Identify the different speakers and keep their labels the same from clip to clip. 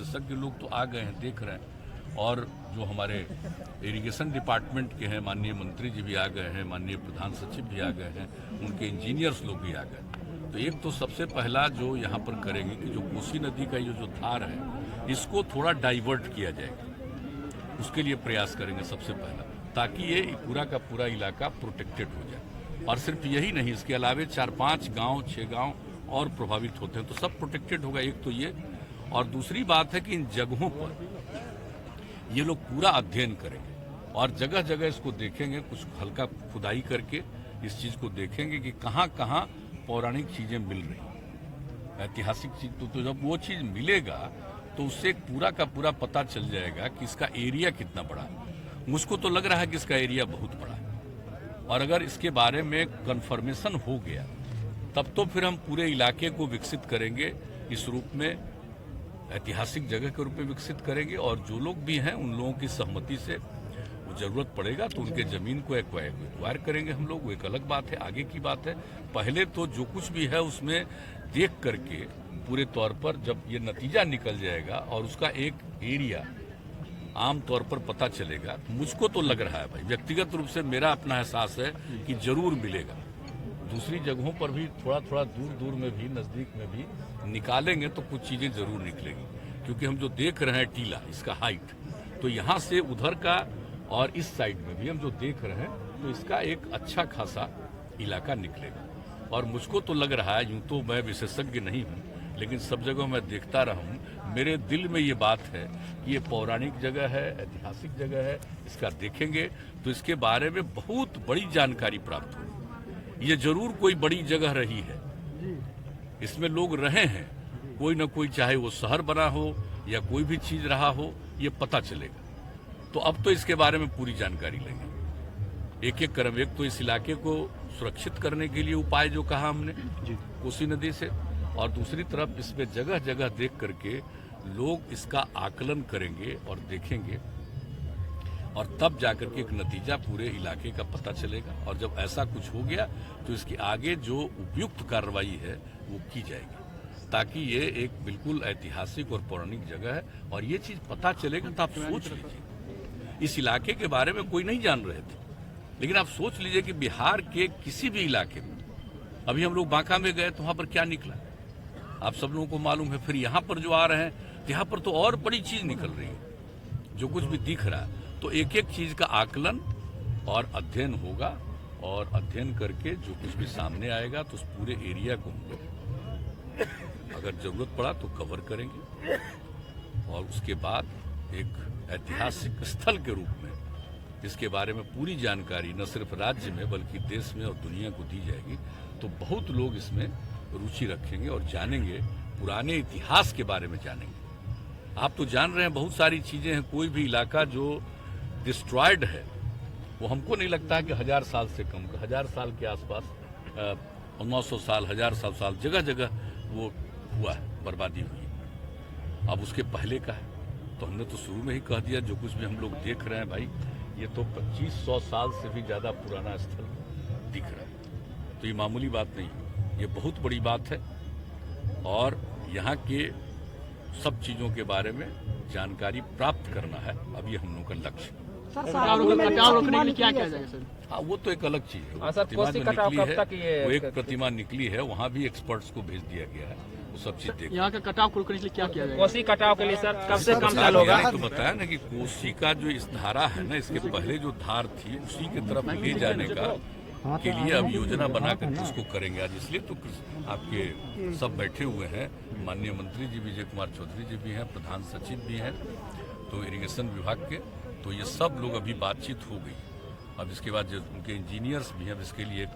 Speaker 1: विशेषज्ञ लोग तो आ गए हैं, देख रहे हैं, और जो हमारे इरिगेशन डिपार्टमेंट के हैं माननीय मंत्री जी भी आ गए हैं, माननीय प्रधान सचिव भी आ गए हैं, उनके इंजीनियर्स लोग भी आ गए। तो एक तो सबसे पहला जो यहाँ पर करेंगे कि जो कोसी नदी का ये जो धार है इसको थोड़ा डाइवर्ट किया जाएगा, उसके लिए प्रयास करेंगे सबसे पहला, ताकि ये पूरा का पूरा इलाका प्रोटेक्टेड हो जाए। और सिर्फ यही नहीं, इसके अलावे 4-5 गांव 6 गांव और प्रभावित होते हैं, तो सब प्रोटेक्टेड होगा। एक तो ये, और दूसरी बात है कि इन जगहों पर ये लोग पूरा अध्ययन करेंगे और जगह जगह इसको देखेंगे, कुछ हल्का खुदाई करके इस चीज को देखेंगे कि कहाँ कहाँ पौराणिक चीजें मिल रही, ऐतिहासिक चीज। तो जब वो चीज मिलेगा तो उससे पूरा का पूरा पता चल जाएगा कि इसका एरिया कितना बड़ा है। मुझको तो लग रहा है कि इसका एरिया बहुत बड़ा है, और अगर इसके बारे में कंफर्मेशन हो गया तब तो फिर हम पूरे इलाके को विकसित करेंगे, इस रूप में ऐतिहासिक जगह के रूप में विकसित करेंगे। और जो लोग भी हैं उन लोगों की सहमति से वो जरूरत पड़ेगा तो उनके जमीन को एक्वायर करेंगे हम लोग, वो एक अलग बात है, आगे की बात है। पहले तो जो कुछ भी है उसमें देख करके पूरे तौर पर जब ये नतीजा निकल जाएगा और उसका एक एरिया आम तौर पर पता चलेगा, मुझको तो लग रहा है भाई, व्यक्तिगत रूप से मेरा अपना एहसास है कि जरूर मिलेगा। दूसरी जगहों पर भी थोड़ा थोड़ा दूर दूर में भी, नजदीक में भी निकालेंगे तो कुछ चीजें जरूर निकलेंगी, क्योंकि हम जो देख रहे हैं टीला, इसका हाइट, तो यहाँ से उधर का और इस साइड में भी हम जो देख रहे हैं तो इसका एक अच्छा खासा इलाका निकलेगा। और मुझको तो लग रहा है, यूं तो मैं विशेषज्ञ नहीं हूं, लेकिन सब जगह मैं देखता रहा हूं, मेरे दिल में ये बात है कि ये पौराणिक जगह है, ऐतिहासिक जगह है, इसका देखेंगे तो इसके बारे में बहुत बड़ी जानकारी प्राप्त होगी। ये जरूर कोई बड़ी जगह रही है, इसमें लोग रहे हैं, कोई न कोई, चाहे वो शहर बना हो या कोई भी चीज रहा हो, ये पता चलेगा। तो अब तो इसके बारे में पूरी जानकारी लेंगे, एक एक क्रम। एक तो इस इलाके को सुरक्षित करने के लिए उपाय जो कहा हमने कोसी नदी से, और दूसरी तरफ इसमें जगह जगह देख करके लोग इसका आकलन करेंगे और देखेंगे, और तब जाकर के एक नतीजा पूरे इलाके का पता चलेगा। और जब ऐसा कुछ हो गया तो इसके आगे जो उपयुक्त कार्रवाई है वो की जाएगी, ताकि ये एक बिल्कुल ऐतिहासिक और पौराणिक जगह है। और ये चीज पता चलेगा तो आप सोच लीजिए, इस इलाके के बारे में कोई नहीं जान रहे थे, लेकिन आप सोच लीजिए कि बिहार के किसी भी इलाके में, अभी हम लोग बांका में गए तो वहां पर क्या निकला आप सब लोगों को मालूम है। फिर यहाँ पर जो आ रहे हैं तो यहाँ पर तो और बड़ी चीज निकल रही है, जो कुछ भी दिख रहा है। तो एक एक चीज का आकलन और अध्ययन होगा, और अध्ययन करके जो कुछ भी सामने आएगा तो उस पूरे एरिया को हम लोग अगर जरूरत पड़ा तो कवर करेंगे, और उसके बाद एक ऐतिहासिक स्थल के रूप में इसके बारे में पूरी जानकारी न सिर्फ राज्य में बल्कि देश में और दुनिया को दी जाएगी। तो बहुत लोग इसमें रुचि रखेंगे और जानेंगे, पुराने इतिहास के बारे में जानेंगे। आप तो जान रहे हैं बहुत सारी चीजें हैं, कोई भी इलाका जो डिस्ट्रॉयड है वो हमको नहीं लगता कि 1000 साल से कम, 1000 साल के आसपास, 900 साल, 1000 साल जगह जगह वो हुआ है, बर्बादी हुई है। अब उसके पहले का है तो हमने तो शुरू में ही कह दिया, जो कुछ भी हम लोग देख रहे हैं भाई, ये तो 2500 साल से भी ज्यादा पुराना स्थल दिख रहा है। तो ये मामूली बात नहीं है, ये बहुत बड़ी बात है। और यहाँ के सब चीजों के बारे में जानकारी प्राप्त करना है, अब ये हम लोगों का लक्ष्य है।
Speaker 2: कटाव रोकने के लिए क्या किया जाएगा सर?
Speaker 1: हाँ, वो तो एक अलग चीज है। वो एक प्रतिमा निकली है, वहाँ भी एक्सपर्ट्स को भेज दिया गया है, वो सब चीज देख।
Speaker 2: यहाँ का कटाव को रोकने के लिए क्या किया जाएगा?
Speaker 3: कोसी कटाव के लिए सर कम से कम साल होगा।
Speaker 1: तो बताया ना कि कोसी का जो इस धारा है ना, इसके पहले जो धार थी उसी की तरफ ले जाने का के लिए अब योजना बनाकर उसको करेंगे आज। इसलिए तो आपके सब बैठे हुए हैं, माननीय मंत्री जी विजय कुमार चौधरी जी भी हैं, प्रधान सचिव भी हैं, तो इरिगेशन विभाग के, तो ये सब लोग अभी बातचीत हो गई। अब इसके बाद जो उनके इंजीनियर्स भी हैं, अब इसके लिए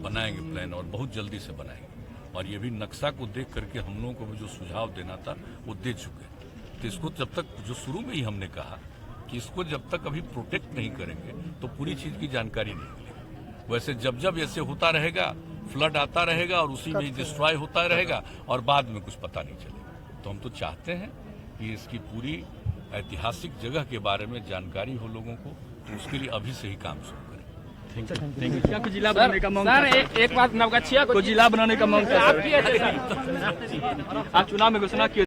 Speaker 1: बनाएंगे प्लान, और बहुत जल्दी से बनाएंगे। और ये भी नक्शा को देख करके हम लोगों को भी जो सुझाव देना था वो दे चुके हैं। तो इसको जब तक, जो शुरू में ही हमने कहा कि इसको जब तक अभी प्रोटेक्ट नहीं करेंगे तो पूरी चीज की जानकारी नहीं मिलेगी। वैसे जब जब ऐसे होता रहेगा, फ्लड आता रहेगा और उसी में डिस्ट्रॉय होता रहेगा और बाद में कुछ पता नहीं चलेगा। तो हम तो चाहते हैं कि इसकी पूरी ऐतिहासिक जगह के बारे में जानकारी हो लोगों को, तो उसके लिए अभी से ही काम शुरू करें।
Speaker 2: क्या कुछ जिला बनाने का मांग?
Speaker 3: सर एक बात, नवगछिया
Speaker 2: को जिला बनाने का मांग? आप चुनाव में घोषणा किए